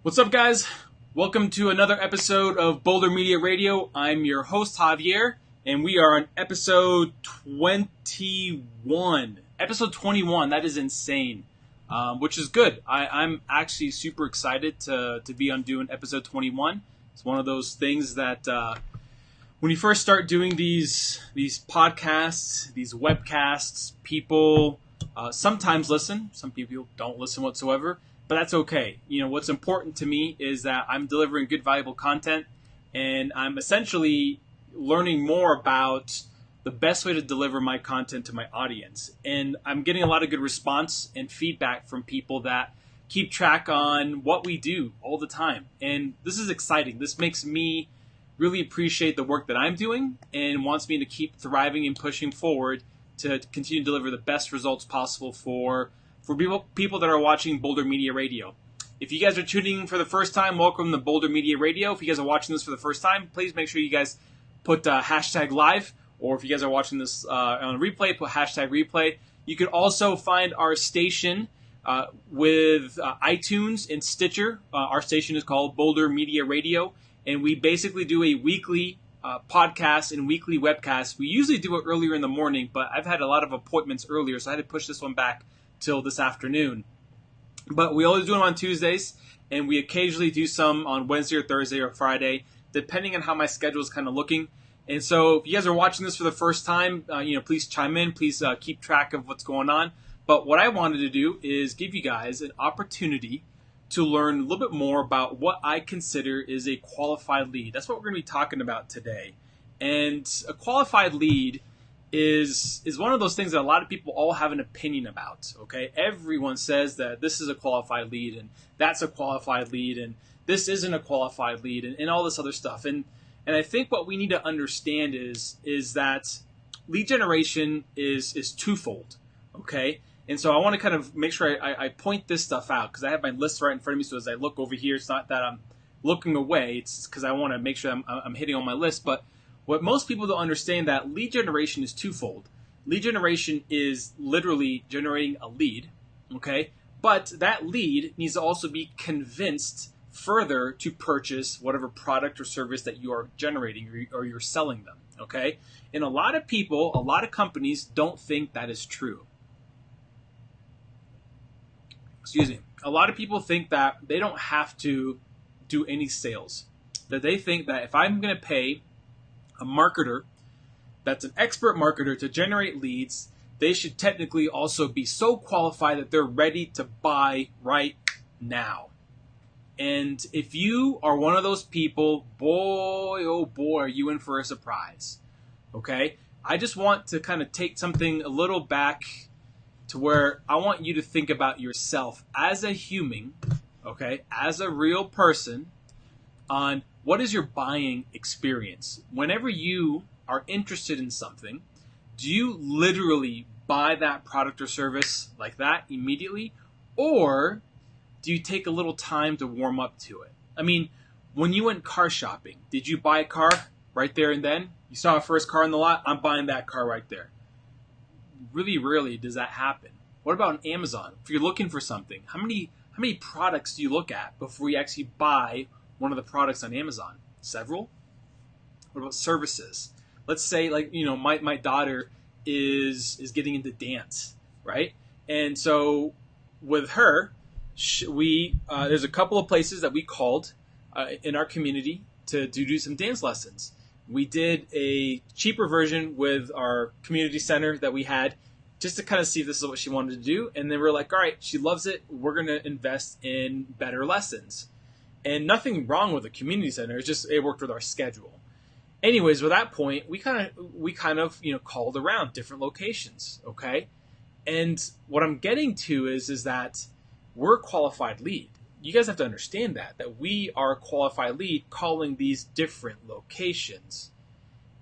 What's up, guys? Welcome to another episode of Boulder Media Radio. I'm your host, Javier, and we are on episode 21. Episode 21, that is insane, which is good. I'm actually super excited to be on doing episode 21. It's one of those things that when you first start doing these podcasts, these webcasts, people sometimes listen. Some people don't listen whatsoever. But that's okay. You know, what's important to me is that I'm delivering good, valuable content, and I'm essentially learning more about the best way to deliver my content to my audience. And I'm getting a lot of good response and feedback from people that keep track on what we do all the time. And this is exciting. This makes me really appreciate the work that I'm doing and wants me to keep thriving and pushing forward to continue to deliver the best results possible for people that are watching Boulder Media Radio. If you guys are tuning in for the first time, welcome to Boulder Media Radio. If you guys are watching this for the first time, please make sure you guys put hashtag live, or if you guys are watching this on replay, put hashtag replay. You can also find our station with iTunes and Stitcher. Our station is called Boulder Media Radio, and we basically do a weekly podcast and weekly webcast. We usually do it earlier in the morning, but I've had a lot of appointments earlier, so I had to push this one back till this afternoon. But we always do them on Tuesdays, and we occasionally do some on Wednesday or Thursday or Friday, depending on how my schedule is kind of looking. And so if you guys are watching this for the first time, please chime in. Please keep track of what's going on. But what I wanted to do is give you guys an opportunity to learn a little bit more about what I consider is a qualified lead. That's what we're going to be talking about today. And a qualified lead is one of those things that a lot of people all have an opinion about, okay? Everyone says that this is a qualified lead, and that's a qualified lead, and this isn't a qualified lead, and all this other stuff. And I think what we need to understand is that lead generation is twofold, okay? And so I want to kind of make sure I point this stuff out, because I have my list right in front of me, so as I look over here, it's not that I'm looking away, it's because I want to make sure I'm hitting on my list. But what most people don't understand, that lead generation is twofold. Lead generation is literally generating a lead, okay? But that lead needs to also be convinced further to purchase whatever product or service that you are generating or you're selling them, okay? And a lot of people, a lot of companies don't think that is true. Excuse me. A lot of people think that they don't have to do any sales. That they think that if I'm going to pay a marketer that's an expert marketer to generate leads, they should technically also be so qualified that they're ready to buy right now. And if you are one of those people, boy, oh boy, are you in for a surprise. Okay? I just want to kind of take something a little back to where I want you to think about yourself as a human, okay, as a real person, on what is your buying experience. Whenever you are interested in something, do you literally buy that product or service like that immediately? Or do you take a little time to warm up to it? I mean, when you went car shopping, did you buy a car right there and then? You saw a first car in the lot, I'm buying that car right there. Really rarely does that happen. What about on Amazon? If you're looking for something, how many products do you look at before you actually buy one of the products on Amazon? Several? What about services? Let's say, like, my daughter is getting into dance, right? And so with her, there's a couple of places that we called in our community to do some dance lessons. We did a cheaper version with our community center that we had, just to kind of see if this is what she wanted to do. And then we're like, all right, she loves it. We're going to invest in better lessons. And nothing wrong with the community center. It's just it worked with our schedule. Anyways, with that point, we kind of called around different locations, okay? And what I'm getting to is that we're a qualified lead. You guys have to understand that we are a qualified lead calling these different locations.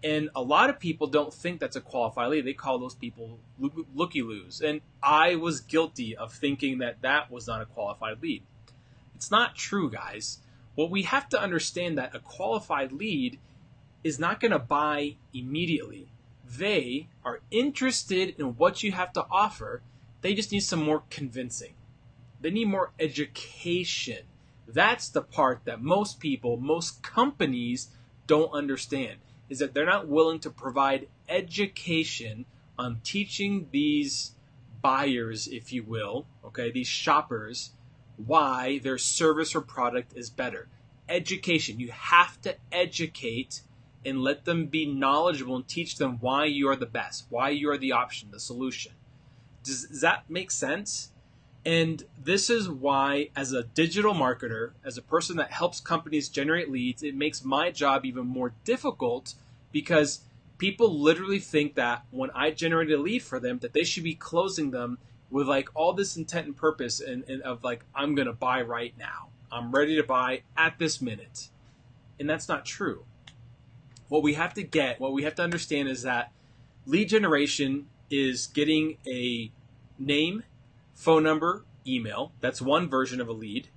And a lot of people don't think that's a qualified lead. They call those people looky-loos. And I was guilty of thinking that was not a qualified lead. It's not true, guys. What we have to understand, that a qualified lead is not going to buy immediately. They are interested in what you have to offer. They just need some more convincing. They need more education. That's the part that most people, most companies don't understand, is that they're not willing to provide education on teaching these buyers, if you will, okay, these shoppers, why their service or product is better. Education. You have to educate and let them be knowledgeable and teach them why you are the best, why you are the option, the solution. Does that make sense? And this is why, as a digital marketer, as a person that helps companies generate leads, it makes my job even more difficult, because people literally think that when I generate a lead for them, that they should be closing them with like all this intent and purpose and of like, I'm going to buy right now. I'm ready to buy at this minute. And that's not true. What we have to understand is that lead generation is getting a name, phone number, email. That's one version of a lead.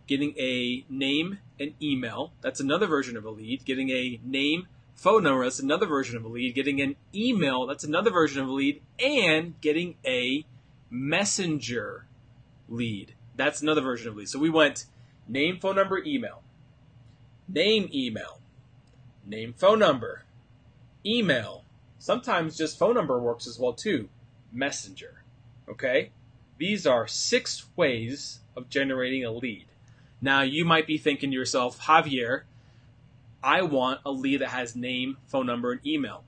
Getting a name and email. That's another version of a lead. Getting a name, phone number. That's another version of a lead. Getting an email. That's another version of a lead. And getting a messenger lead. That's another version of lead. So we went name, phone number, email. Name, email. Name, phone number. Email. Sometimes just phone number works as well too. Messenger. Okay? These are 6 ways of generating a lead. Now, you might be thinking to yourself, Javier, I want a lead that has name, phone number, and email.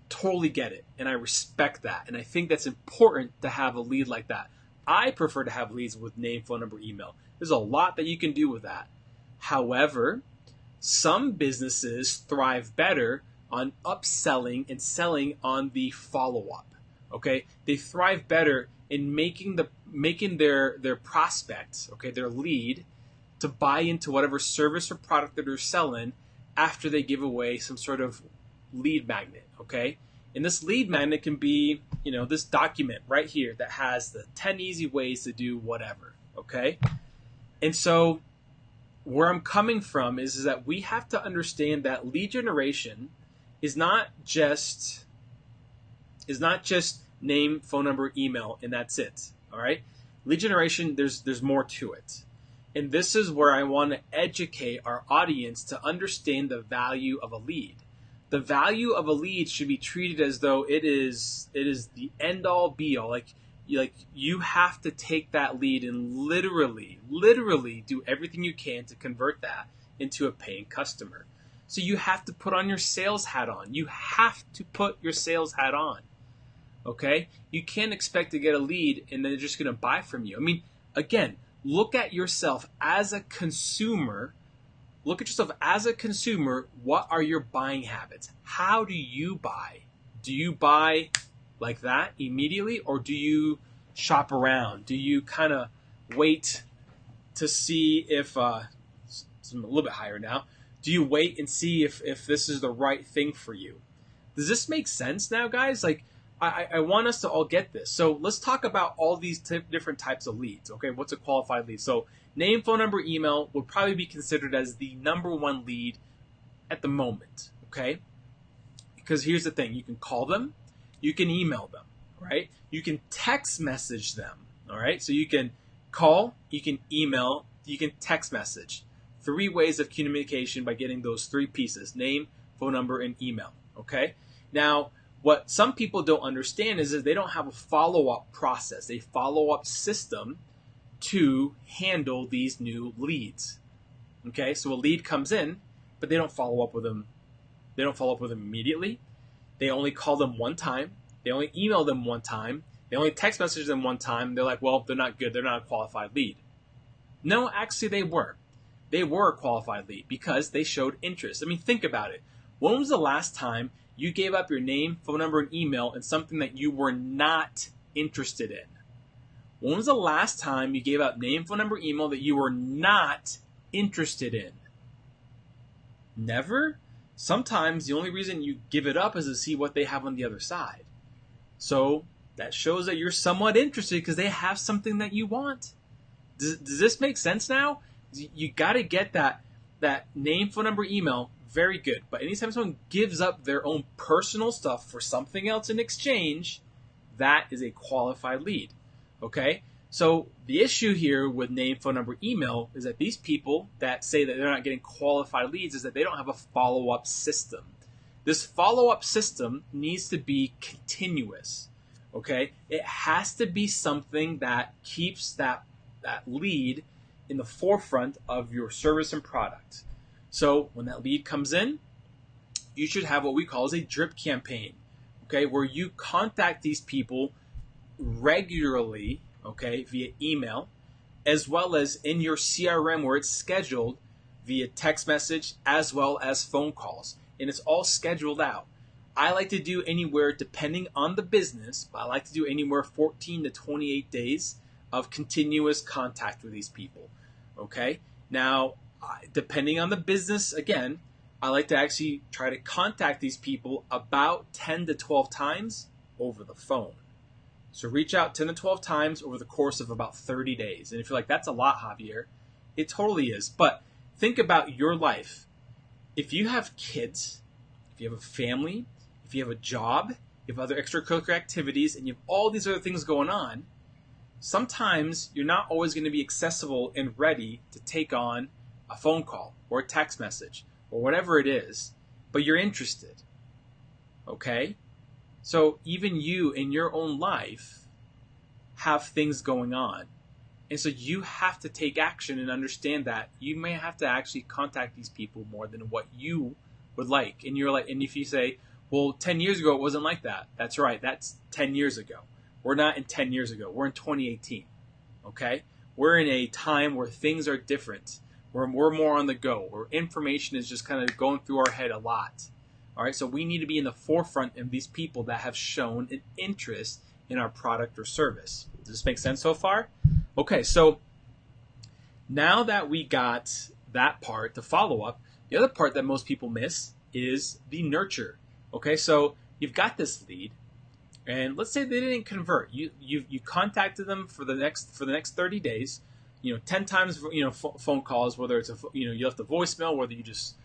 Totally get it, and I respect that, and I think that's important to have a lead like that. I prefer to have leads with name, phone number, email. There's a lot that you can do with that. However, some businesses thrive better on upselling and selling on the follow-up. Okay? They thrive better in making their prospects, okay, their lead, to buy into whatever service or product that they're selling after they give away some sort of lead magnet, okay? And this lead magnet can be, this document right here that has the 10 easy ways to do whatever, okay? And so where I'm coming from is that we have to understand that lead generation is not just name, phone number, email, and that's it. All right? Lead generation, there's more to it. And this is where I want to educate our audience to understand the value of a lead. The value of a lead should be treated as though it is the end all be all. Like you have to take that lead and literally do everything you can to convert that into a paying customer. So you have to put on your sales hat on. You have to put your sales hat on. Okay? You can't expect to get a lead and they're just going to buy from you. I mean, again, look at yourself as a consumer. Look at yourself as a consumer. What are your buying habits? How do you buy? Do you buy like that immediately, or do you shop around? Do you kind of wait to see if it's a little bit higher now. Do you wait and see if this is the right thing for you? Does this make sense now, guys? Like, I want us to all get this. So let's talk about all these different types of leads. Okay, what's a qualified lead? So name, phone number, email would probably be considered as the #1 lead at the moment. Okay, because here's the thing: you can call them, you can email them, right? You can text message them. All right, so you can call, you can email, you can text message. 3 ways of communication by getting those 3 pieces: name, phone number, and email. Okay, now. What some people don't understand is that they don't have a follow-up process, a follow-up system to handle these new leads. Okay, so a lead comes in, but they don't follow up with them. They don't follow up with them immediately. They only call them one time. They only email them one time. They only text message them one time. They're like, well, they're not good. They're not a qualified lead. No, actually they were. They were a qualified lead because they showed interest. I mean, think about it. When was the last time you gave up your name, phone number, and email in something that you were not interested in? When was the last time you gave up name, phone number, email that you were not interested in? Never? Sometimes the only reason you give it up is to see what they have on the other side. So that shows that you're somewhat interested because they have something that you want. Does this make sense now? You got to get that name, phone number, email. Very good. But anytime someone gives up their own personal stuff for something else in exchange, that is a qualified lead. Okay? So the issue here with name, phone number, email is that these people that say that they're not getting qualified leads is that they don't have a follow-up system. This follow-up system needs to be continuous. Okay? It has to be something that keeps that lead in the forefront of your service and product. So when that lead comes in, you should have what we call as a drip campaign, okay, where you contact these people regularly, okay, via email, as well as in your CRM where it's scheduled via text message as well as phone calls. And it's all scheduled out. I like to do anywhere, depending on the business, but I like to do anywhere 14 to 28 days of continuous contact with these people, okay? Now, depending on the business, again, I like to actually try to contact these people about 10 to 12 times over the phone. So reach out 10 to 12 times over the course of about 30 days. And if you're like, that's a lot, Javier, it totally is. But think about your life. If you have kids, if you have a family, if you have a job, you have other extracurricular activities, and you have all these other things going on, sometimes you're not always going to be accessible and ready to take on a phone call or a text message or whatever it is, but you're interested. Okay? So even you in your own life have things going on. And so you have to take action and understand that you may have to actually contact these people more than what you would like. And you're like, and if you say, well, 10 years ago, it wasn't like that. That's right. That's 10 years ago. We're not in 10 years ago. We're in 2018. Okay? We're in a time where things are different. We're more on the go. Where information is just kind of going through our head a lot. All right? So we need to be in the forefront of these people that have shown an interest in our product or service. Does this make sense so far? Okay, so now that we got that part, the follow-up, the other part that most people miss is the nurture. Okay, so you've got this lead, and let's say they didn't convert. You contacted them for the next 30 days. 10 times phone calls, whether it's you left a voicemail, whether you just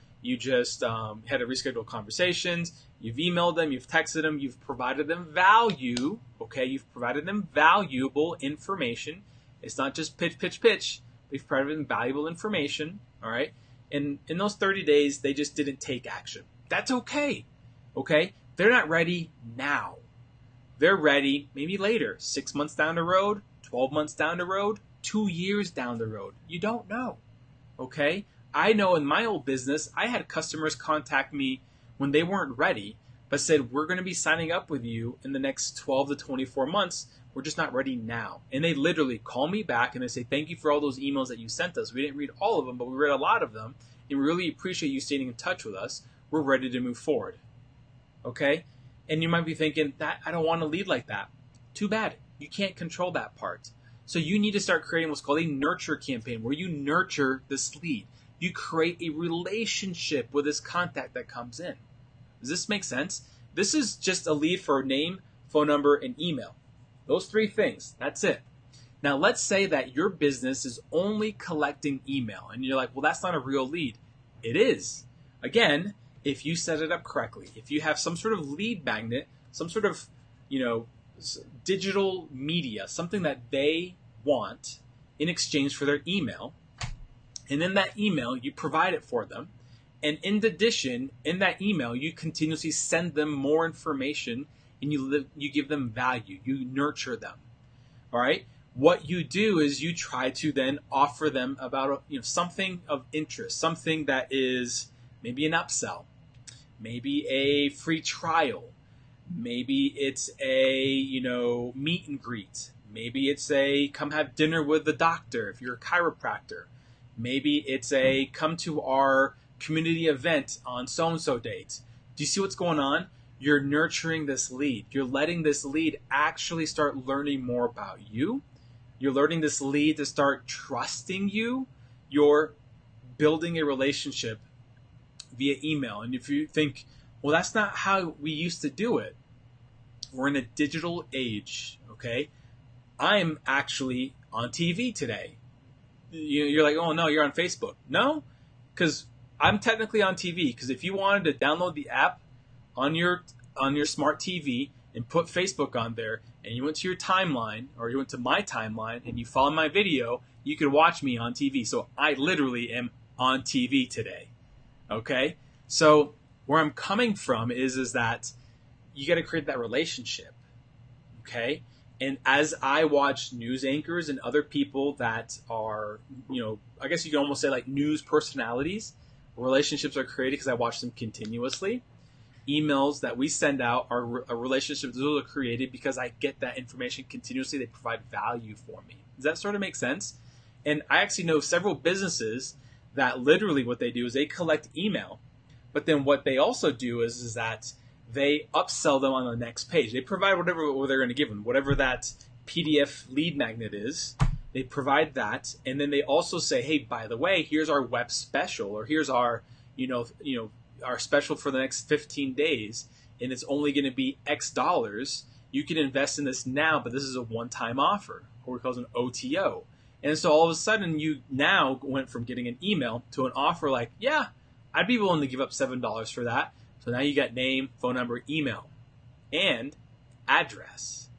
had to reschedule conversations. You've emailed them, you've texted them, you've provided them value. Okay, you've provided them valuable information. It's not just pitch. We've provided them valuable information. All right, and in those 30 days, they just didn't take action. That's okay. Okay, they're not ready now. They're ready maybe later, 6 months down the road, 12 months down the road, 2 years down the road. You don't know. Okay, I know in my old business, I had customers contact me when they weren't ready, but said, we're going to be signing up with you in the next 12 to 24 months. We're just not ready now. And they literally call me back and they say, thank you for all those emails that you sent us. We didn't read all of them, but we read a lot of them. And we really appreciate you staying in touch with us. We're ready to move forward. Okay? And you might be thinking, that I don't want to lead like that. Too bad. You can't control that part. So you need to start creating what's called a nurture campaign, where you nurture this lead. You create a relationship with this contact that comes in. Does this make sense? This is just a lead for name, phone number, and email. Those 3 things. That's it. Now, let's say that your business is only collecting email, and you're like, well, that's not a real lead. It is. Again, if you set it up correctly, if you have some sort of lead magnet, some sort of, digital media, something that they want in exchange for their email, and in that email, you provide it for them. And in addition, in that email, you continuously send them more information and you give them value. You nurture them. All right? What you do is you try to then offer them about something of interest, something that is maybe an upsell, maybe a free trial, maybe it's a meet and greet, maybe it's a come have dinner with the doctor if you're a chiropractor. Maybe it's a come to our community event on so-and-so date. Do you see what's going on? You're nurturing this lead. You're letting this lead actually start learning more about you. You're learning this lead to start trusting you. You're building a relationship via email. And if you think, well, that's not how we used to do it. We're in a digital age, okay? I'm actually on TV today. You're like, oh no, you're on Facebook. No, because I'm technically on TV. Because if you wanted to download the app on your smart TV and put Facebook on there and you went to your timeline, or you went to my timeline, and you followed my video, you could watch me on TV. So I literally am on TV today. Okay? So where I'm coming from is that you got to create that relationship. Okay? And as I watch news anchors and other people that are, I guess you can almost say like news personalities, relationships are created because I watch them continuously. Emails that we send out are relationships. Those are created because I get that information continuously. They provide value for me. Does that sort of make sense? And I actually know several businesses that literally what they do is they collect email, but then what they also do is that they upsell them on the next page. They provide whatever they're going to give them, whatever that PDF lead magnet is. They provide that, and then they also say, "Hey, by the way, here's our web special, or here's our, our special for the next 15 days, and it's only going to be X dollars. You can invest in this now, but this is a one-time offer, or we call it an OTO." And so all of a sudden, you now went from getting an email to an offer like, "Yeah, I'd be willing to give up $7 for that." So now you got name, phone number, email, and address.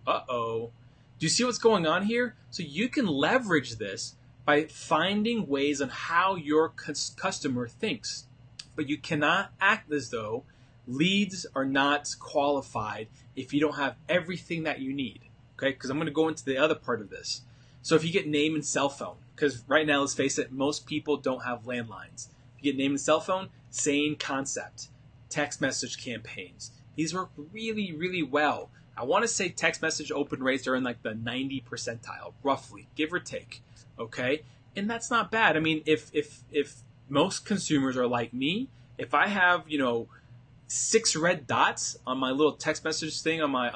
Uh-oh. Do you see what's going on here? So you can leverage this by finding ways on how your customer thinks. But you cannot act as though leads are not qualified if you don't have everything that you need. Okay? Because I'm going to go into the other part of this. So if you get name and cell phone, because right now, let's face it, most people don't have landlines. If you get name and cell phone, same concept. Text message campaigns. These work really, really well. I want to say text message open rates are in like the 90 percentile, roughly, give or take. Okay? And that's not bad. I mean, if most consumers are like me, if I have, 6 red dots on my little text message thing on my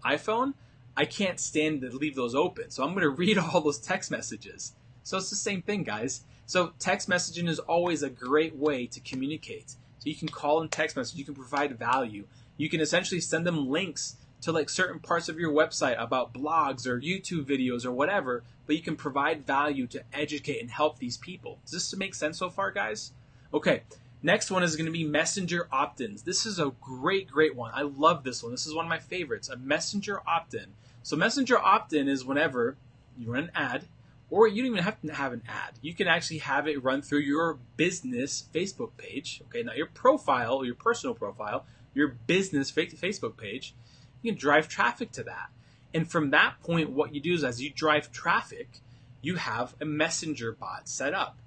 iPhone, I can't stand to leave those open. So I'm going to read all those text messages. So it's the same thing, guys. So text messaging is always a great way to communicate. So you can call and text message. You can provide value. You can essentially send them links to like certain parts of your website about blogs or YouTube videos or whatever, but you can provide value to educate and help these people. Does this make sense so far, guys? Okay, next one is going to be messenger opt-ins. This is a great one. I love this one. This is one of my favorites, a messenger opt-in. So messenger opt-in is whenever you run an ad, or you don't even have to have an ad. You can actually have it run through your business Facebook page. Okay, not your profile, your personal profile, your business Facebook page. You can drive traffic to that. And from that point, what you do is as you drive traffic, you have a messenger bot set up.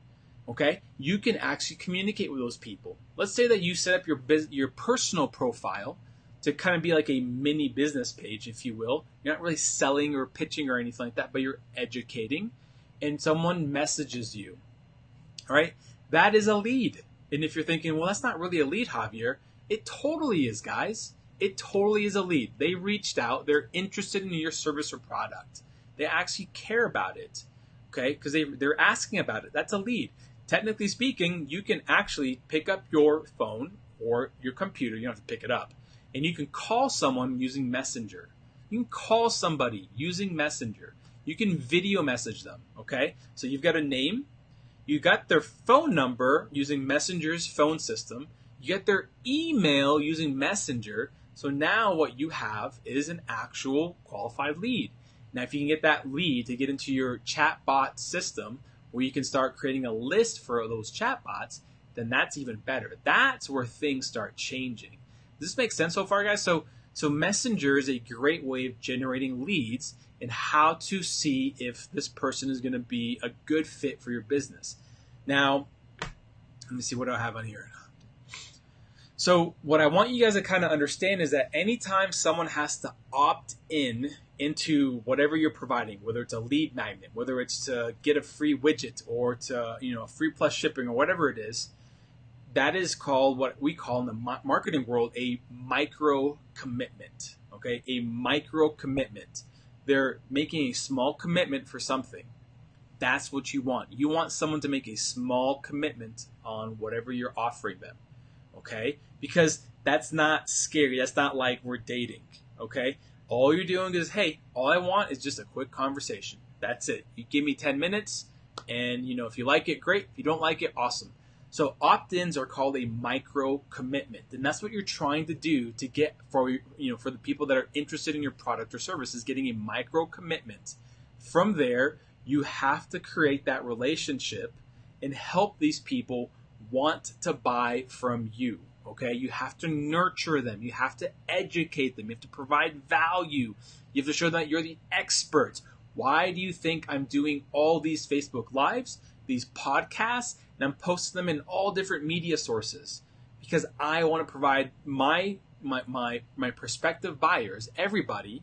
Okay? You can actually communicate with those people. Let's say that you set up your personal profile to kind of be like a mini business page, if you will. You're not really selling or pitching or anything like that, but you're educating, and someone messages you. All right? That is a lead. And if you're thinking, well, that's not really a lead, Javier, it totally is, guys. It totally is a lead. They reached out. They're interested in your service or product. They actually care about it, okay? Because they're asking about it. That's a lead. Technically speaking, you can actually pick up your phone or your computer. You don't have to pick it up. And you can call someone using Messenger. You can call somebody using Messenger. You can video message them, okay? So you've got a name. You got their phone number using Messenger's phone system. You get their email using Messenger. So now what you have is an actual qualified lead. Now, if you can get that lead to get into your chatbot system where you can start creating a list for those chatbots, then that's even better. That's where things start changing. Does this make sense so far, guys? So Messenger is a great way of generating leads and how to see if this person is going to be a good fit for your business. Now, let me see what do I have on here. So what I want you guys to kind of understand is that anytime someone has to opt into whatever you're providing, whether it's a lead magnet, whether it's to get a free widget or to, free plus shipping or whatever it is, that is called what we call in the marketing world a micro commitment. Okay, a micro commitment. They're making a small commitment for something. That's what you want. You want someone to make a small commitment on whatever you're offering them. Okay? Because that's not scary. That's not like we're dating. Okay? All you're doing is, hey, all I want is just a quick conversation. That's it. You give me 10 minutes, and if you like it, great. If you don't like it, awesome. So opt-ins are called a micro commitment, and that's what you're trying to do to get for for the people that are interested in your product or service is getting a micro commitment. From there, you have to create that relationship and help these people want to buy from you. Okay, you have to nurture them. You have to educate them. You have to provide value. You have to show that you're the expert. Why do you think I'm doing all these Facebook Lives, these podcasts, and I'm posting them in all different media sources? Because I want to provide my prospective buyers, everybody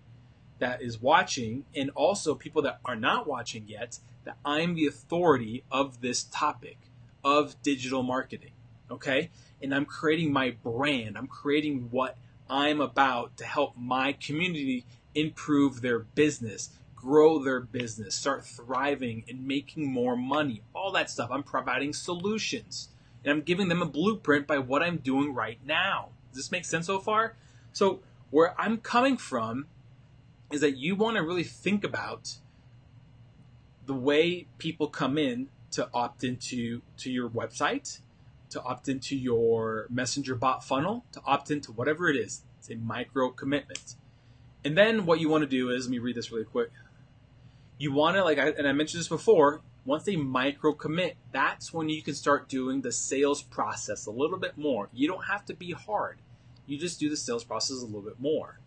that is watching, and also people that are not watching yet, that I'm the authority of this topic of digital marketing. Okay? And I'm creating my brand. I'm creating what I'm about to help my community improve their business, grow their business, start thriving and making more money, all that stuff. I'm providing solutions and I'm giving them a blueprint by what I'm doing right now. Does this make sense so far? So where I'm coming from is that you want to really think about the way people come in to opt into your website, to opt into your messenger bot funnel, to opt into whatever it is. It's a micro commitment. And then what you want to do is, let me read this really quick. You want to, and I mentioned this before, once they micro commit, that's when you can start doing the sales process a little bit more. You don't have to be hard. You just do the sales process a little bit more.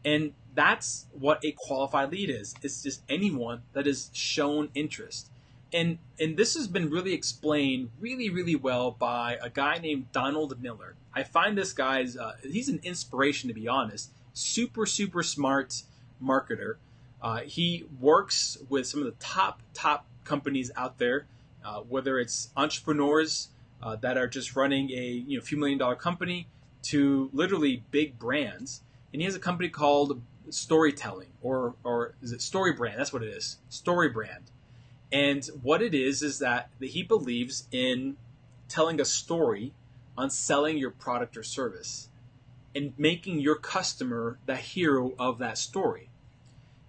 And that's what a qualified lead is. It's just anyone that has shown interest. And this has been really explained really, really well by a guy named Donald Miller. I find this guy's, he's an inspiration, to be honest. Super, super smart marketer. He works with some of the top companies out there, whether it's entrepreneurs that are just running a few $1 million company to literally big brands. And he has a company called Storytelling, or is it StoryBrand? That's what it is, StoryBrand. And what it is that he believes in telling a story on selling your product or service and making your customer the hero of that story.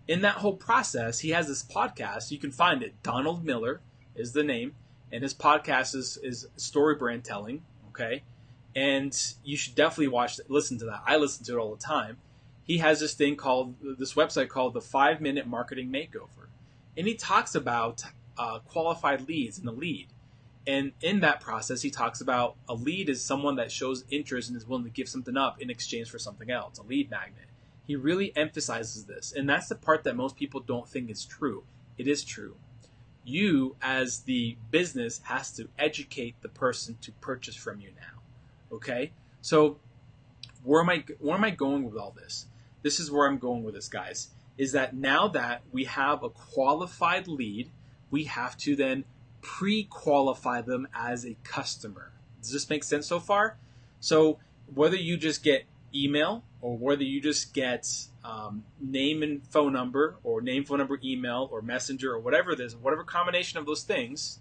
In that whole process, he has this podcast. You can find it. Donald Miller is the name, and his podcast is StoryBrand Telling. Okay, and you should definitely listen to that. I listen to it all the time. He has this website called the 5-Minute Marketing Makeover, and he talks about qualified leads and a lead. And in that process, he talks about a lead is someone that shows interest and is willing to give something up in exchange for something else, a lead magnet. He really emphasizes this, and that's the part that most people don't think is true. It is true. You, as the business, has to educate the person to purchase from you now. Okay? So where am I going with all this? This is where I'm going with this, guys, is that now that we have a qualified lead, we have to then pre-qualify them as a customer. Does this make sense so far? So whether you just get email or whether you just get name and phone number, or name, phone number, email, or messenger, or whatever it is, whatever combination of those things,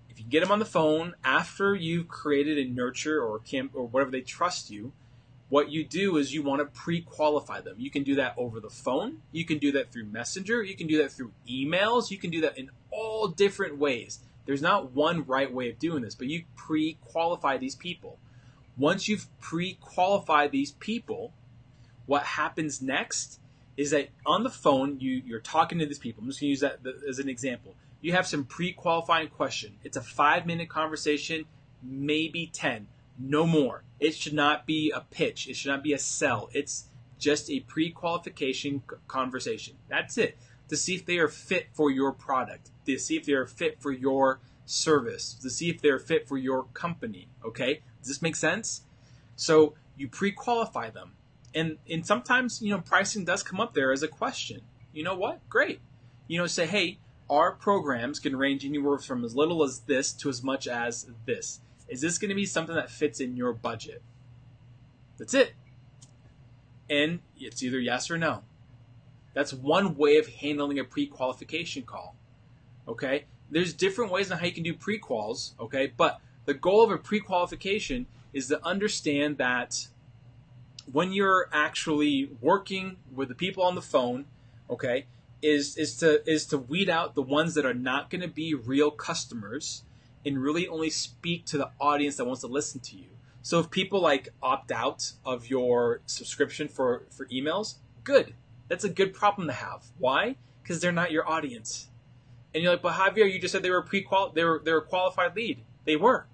if you get them on the phone after you've created a nurture or whatever they trust you, what you do is you want to pre-qualify them. You can do that over the phone. You can do that through Messenger. You can do that through emails. You can do that in all different ways. There's not one right way of doing this, but you pre-qualify these people. Once you've pre-qualified these people, what happens next is that on the phone, you're talking to these people. I'm just going to use that as an example. You have some pre-qualifying question. It's a 5-minute conversation, maybe 10. No more. It should not be a pitch. It should not be a sell. It's just a pre-qualification conversation. That's it. To see if they are fit for your product. To see if they are fit for your service. To see if they're fit for your company. Okay? Does this make sense? So you pre-qualify them. And sometimes, pricing does come up there as a question. You know what? Great. Say, hey, our programs can range anywhere from as little as this to as much as this. Is this going to be something that fits in your budget? That's it. And it's either yes or no. That's one way of handling a pre-qualification call. Okay? There's different ways on how you can do pre-quals, okay? But the goal of a pre-qualification is to understand that when you're actually working with the people on the phone, okay, is to weed out the ones that are not going to be real customers and really only speak to the audience that wants to listen to you. So if people like opt out of your subscription for emails, good. That's a good problem to have. Why? Because they're not your audience. And you're like, but Javier, you just said they were they're a qualified lead. They were.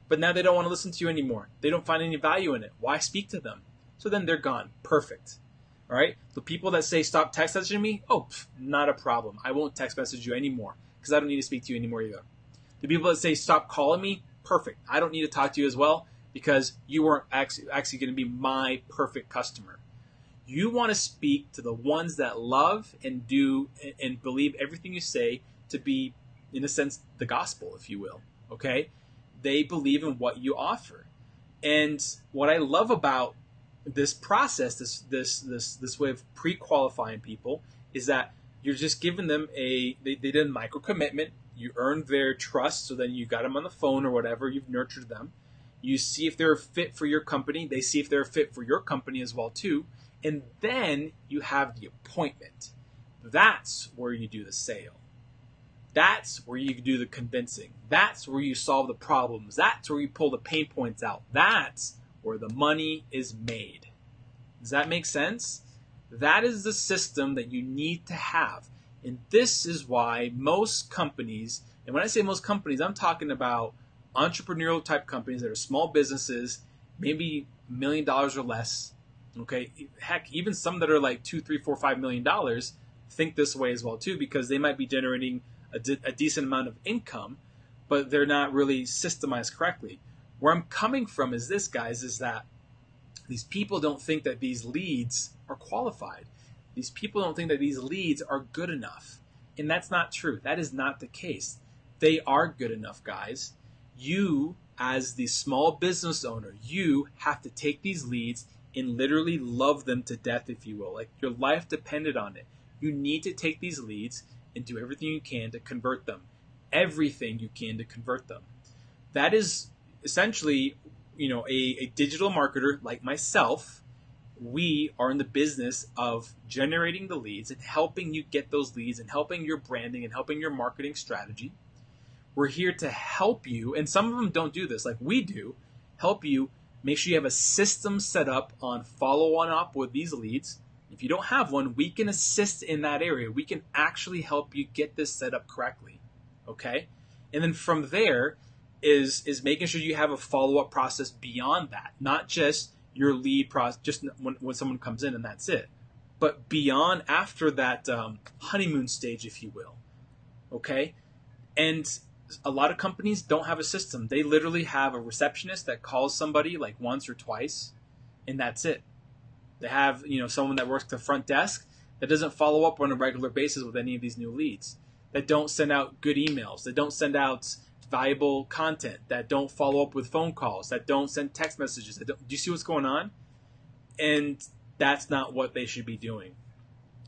But now they don't want to listen to you anymore. They don't find any value in it. Why speak to them? So then they're gone. Perfect. All right? The people that say stop text messaging me, not a problem. I won't text message you anymore because I don't need to speak to you anymore either. The people that say stop calling me, perfect. I don't need to talk to you as well because you weren't actually going to be my perfect customer. You want to speak to the ones that love and do and believe everything you say to be, in a sense, the gospel, if you will. Okay? They believe in what you offer. And what I love about this process, this way of pre-qualifying people, is that you're just giving them they did a micro commitment. You earned their trust, so then you got them on the phone or whatever. You've nurtured them. You see if they're a fit for your company. They see if they're a fit for your company as well too. And then you have the appointment. That's where you do the sale. That's where you do the convincing. That's where you solve the problems. That's where you pull the pain points out. That's where the money is made. Does that make sense? That is the system that you need to have. And this is why most companies, and when I say most companies, I'm talking about entrepreneurial type companies that are small businesses, maybe $1 million or less. Okay, heck, even some that are like $2, $3, $4, $5 million think this way as well too, because they might be generating a decent amount of income, but they're not really systemized correctly. Where I'm coming from is this, guys, is that these people don't think that these leads are qualified. These people don't think that these leads are good enough. And that's not true. That is not the case. They are good enough, guys. You, as the small business owner, you have to take these leads and literally love them to death, if you will. Like your life depended on it. You need to take these leads and do everything you can to convert them. Everything you can to convert them. That is essentially, a digital marketer like myself. We are in the business of generating the leads and helping you get those leads and helping your branding and helping your marketing strategy. We're here to help you, and some of them don't do this like we do, help you make sure you have a system set up on follow-on up with these leads. If you don't have one, we can assist in that area. We can actually help you get this set up correctly, okay? And then from there is making sure you have a follow-up process beyond that, not just your lead process, just when someone comes in and that's it, but beyond after that honeymoon stage, if you will, okay? And a lot of companies don't have a system. They literally have a receptionist that calls somebody like once or twice, and that's it. They have, someone that works the front desk that doesn't follow up on a regular basis with any of these new leads, that don't send out good emails, that don't send out valuable content, that don't follow up with phone calls, that don't send text messages. Do you see what's going on? And that's not what they should be doing.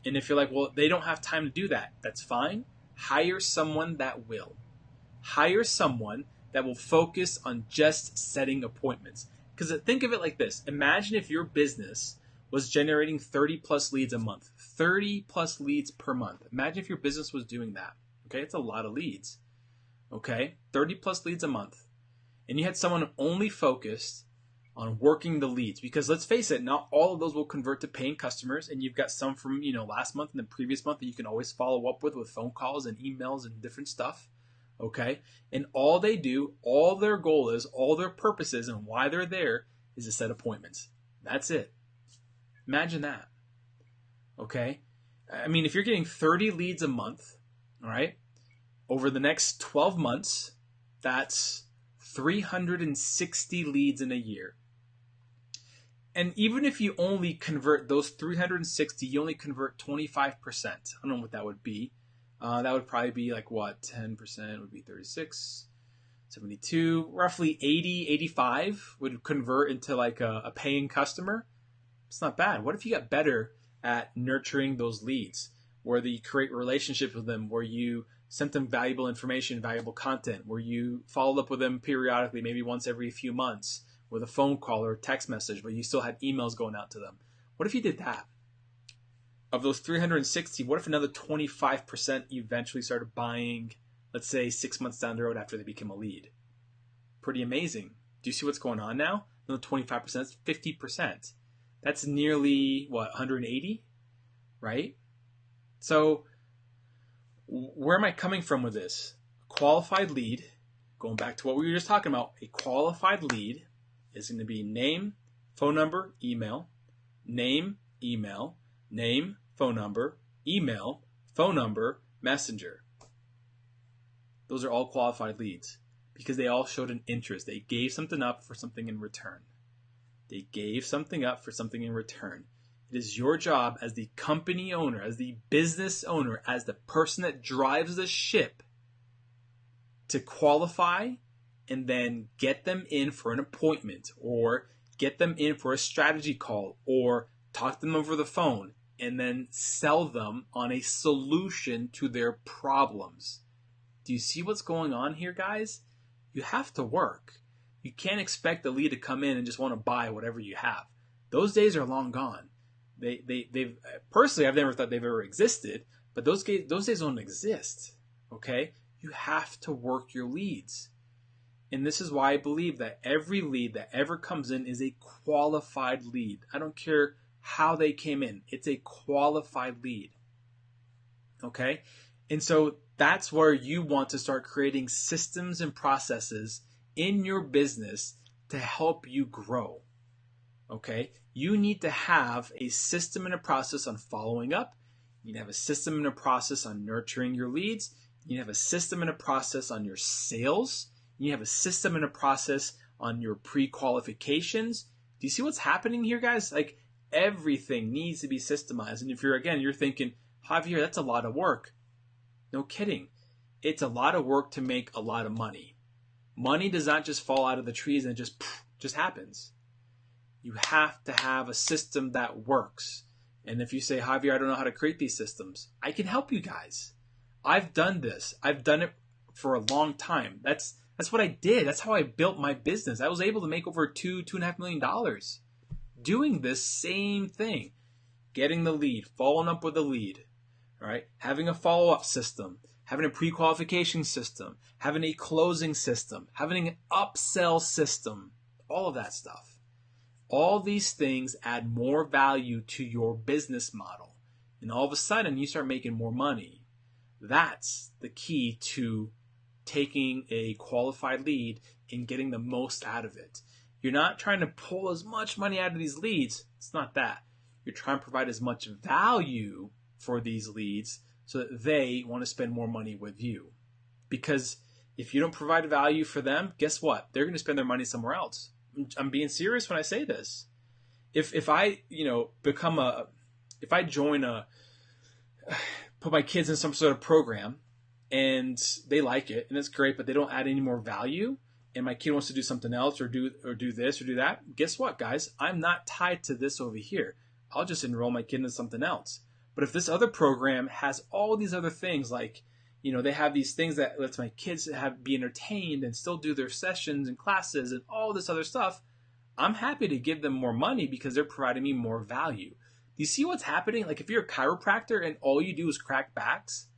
And if you're like, well, they don't have time to do that, that's fine. Hire someone that will. Hire someone that will focus on just setting appointments. Because think of it like this. Imagine if your business was generating 30 plus leads a month, 30 plus leads per month. Imagine if your business was doing that. Okay, it's a lot of leads. Okay, 30 plus leads a month. And you had someone only focused on working the leads. Because let's face it, not all of those will convert to paying customers. And you've got some from, last month and the previous month that you can always follow up with phone calls and emails and different stuff. Okay, and all they do, all their goal is, all their purpose is, and why they're there is to set appointments. That's it. Imagine that. Okay, I mean, if you're getting 30 leads a month, all right, over the next 12 months, that's 360 leads in a year. And even if you only convert those 360, you only convert 25%. I don't know what that would be. That would probably be like what? 10% would be 36, 72, roughly 80, 85 would convert into like a paying customer. It's not bad. What if you got better at nurturing those leads, where you create relationships with them, where you sent them valuable information, valuable content, where you followed up with them periodically, maybe once every few months with a phone call or a text message, but you still had emails going out to them? What if you did that? Of those 360, what if another 25% eventually started buying let's say 6 months down the road after they become a lead. Pretty amazing. Do you see what's going on now? No, 25%, that's 50%. That's nearly, 180, right? So where am I coming from with this? A qualified lead, going back to what we were just talking about, a qualified lead is going to be name, phone number, email, name, email, name, phone number, email, phone number, messenger. Those are all qualified leads because they all showed an interest. They gave something up for something in return. They gave something up for something in return. It is your job as the company owner, as the business owner, as the person that drives the ship to qualify and then get them in for an appointment or get them in for a strategy call or talk to them over the phone and then sell them on a solution to their problems. Do you see what's going on here, guys? You have to work. You can't expect the lead to come in and just want to buy whatever you have. Those days are long gone. They've personally, I've never thought they've ever existed, but those days don't exist. Okay? You have to work your leads. And this is why I believe that every lead that ever comes in is a qualified lead. I don't care how they came in. It's a qualified lead. Okay? And so that's where you want to start creating systems and processes in your business to help you grow. Okay? You need to have a system and a process on following up. You need to have a system and a process on nurturing your leads. You need to have a system and a process on your sales. You need to have a system and a process on your pre-qualifications. Do you see what's happening here, guys? Like, everything needs to be systemized. And if you're thinking, Javier, that's a lot of work. No kidding. It's a lot of work to make a lot of money. Money does not just fall out of the trees and it just happens. You have to have a system that works. And if you say, Javier, I don't know how to create these systems, I can help you guys. I've done this. I've done it for a long time. That's what I did. That's how I built my business. I was able to make over $2.5 million doing this same thing. Getting the lead, following up with the lead, right? Having a follow-up system, having a pre-qualification system, having a closing system, having an upsell system, all of that stuff. All these things add more value to your business model. And all of a sudden, you start making more money. That's the key to taking a qualified lead and getting the most out of it. You're not trying to pull as much money out of these leads. It's not that. You're trying to provide as much value for these leads so that they want to spend more money with you. Because if you don't provide value for them, guess what? They're going to spend their money somewhere else. I'm being serious when I say this. If I, put my kids in some sort of program and they like it and it's great, but they don't add any more value, and my kid wants to do something else or do this or do that, guess what, guys? I'm not tied to this over here. I'll just enroll my kid into something else. But if this other program has all these other things, like, they have these things that lets my kids be entertained and still do their sessions and classes and all this other stuff, I'm happy to give them more money because they're providing me more value. Do you see what's happening? Like, if you're a chiropractor and all you do is crack backs,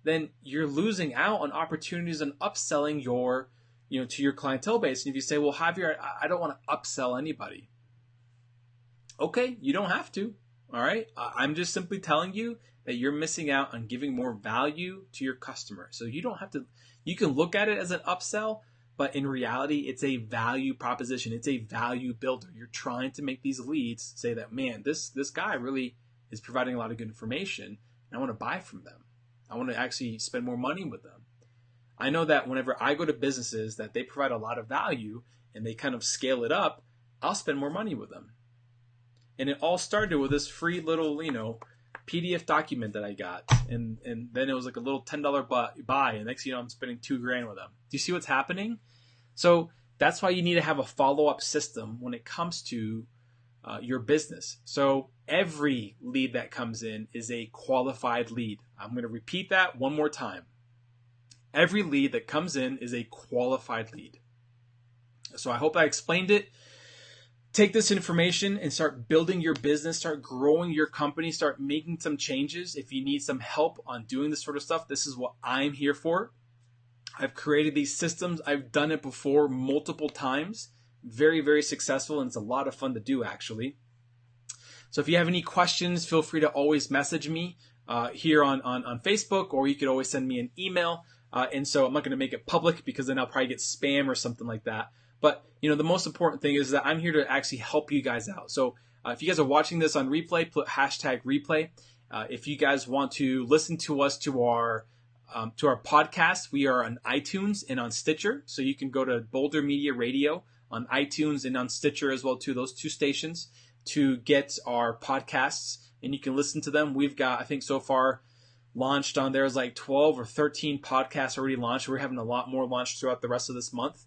then you're losing out on opportunities on upselling your, to your clientele base. And if you say, well, Javier, I don't want to upsell anybody. Okay, you don't have to. All right. I'm just simply telling you that you're missing out on giving more value to your customer. So you don't have to, you can look at it as an upsell, but in reality, it's a value proposition. It's a value builder. You're trying to make these leads say that, man, this guy really is providing a lot of good information, and I want to buy from them. I want to actually spend more money with them. I know that whenever I go to businesses that they provide a lot of value and they kind of scale it up, I'll spend more money with them. And it all started with this free little, PDF document that I got. And then it was like a little $10 buy. And next thing you know, I'm spending $2,000 with them. Do you see what's happening? So that's why you need to have a follow-up system when it comes to your business. So every lead that comes in is a qualified lead. I'm going to repeat that one more time. Every lead that comes in is a qualified lead. So I hope I explained it. Take this information and start building your business, start growing your company, start making some changes. If you need some help on doing this sort of stuff, this is what I'm here for. I've created these systems. I've done it before multiple times. Very, very successful, and it's a lot of fun to do, actually. So if you have any questions, feel free to always message me here on Facebook, or you could always send me an email. And so I'm not going to make it public because then I'll probably get spam or something like that. But the most important thing is that I'm here to actually help you guys out. So if you guys are watching this on replay, put hashtag replay. If you guys want to listen to us to our podcast, we are on iTunes and on Stitcher. So you can go to Boulder Media Radio on iTunes and on Stitcher as well too, those two stations, to get our podcasts, and you can listen to them. We've got, I think so far, launched on there's like 12 or 13 podcasts already launched. We're having a lot more launched throughout the rest of this month.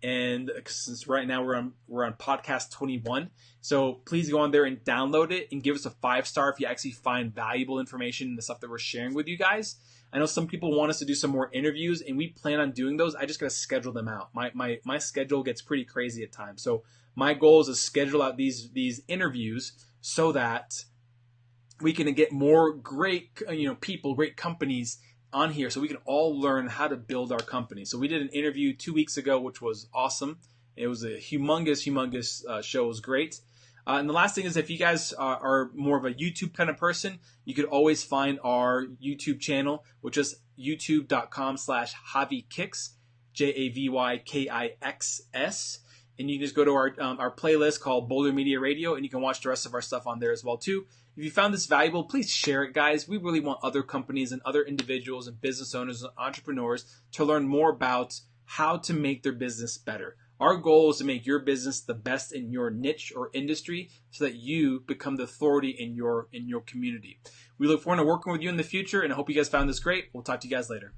And since right now we're on podcast 21. So please go on there and download it and give us a 5-star if you actually find valuable information in the stuff that we're sharing with you guys. I know some people want us to do some more interviews, and we plan on doing those. I just got to schedule them out. My schedule gets pretty crazy at times. So my goal is to schedule out these interviews so that we can get more great people, great companies on here, so we can all learn how to build our company. So we did an interview 2 weeks ago, which was awesome. It was a humongous show. It was great. And the last thing is, if you guys are more of a YouTube kind of person, you could always find our YouTube channel, which is youtube.com/JavyKicks, JavyKixS. And you can just go to our playlist called Boulder Media Radio, and you can watch the rest of our stuff on there as well too. If you found this valuable, please share it, guys. We really want other companies and other individuals and business owners and entrepreneurs to learn more about how to make their business better. Our goal is to make your business the best in your niche or industry so that you become the authority in your community. We look forward to working with you in the future, and I hope you guys found this great. We'll talk to you guys later.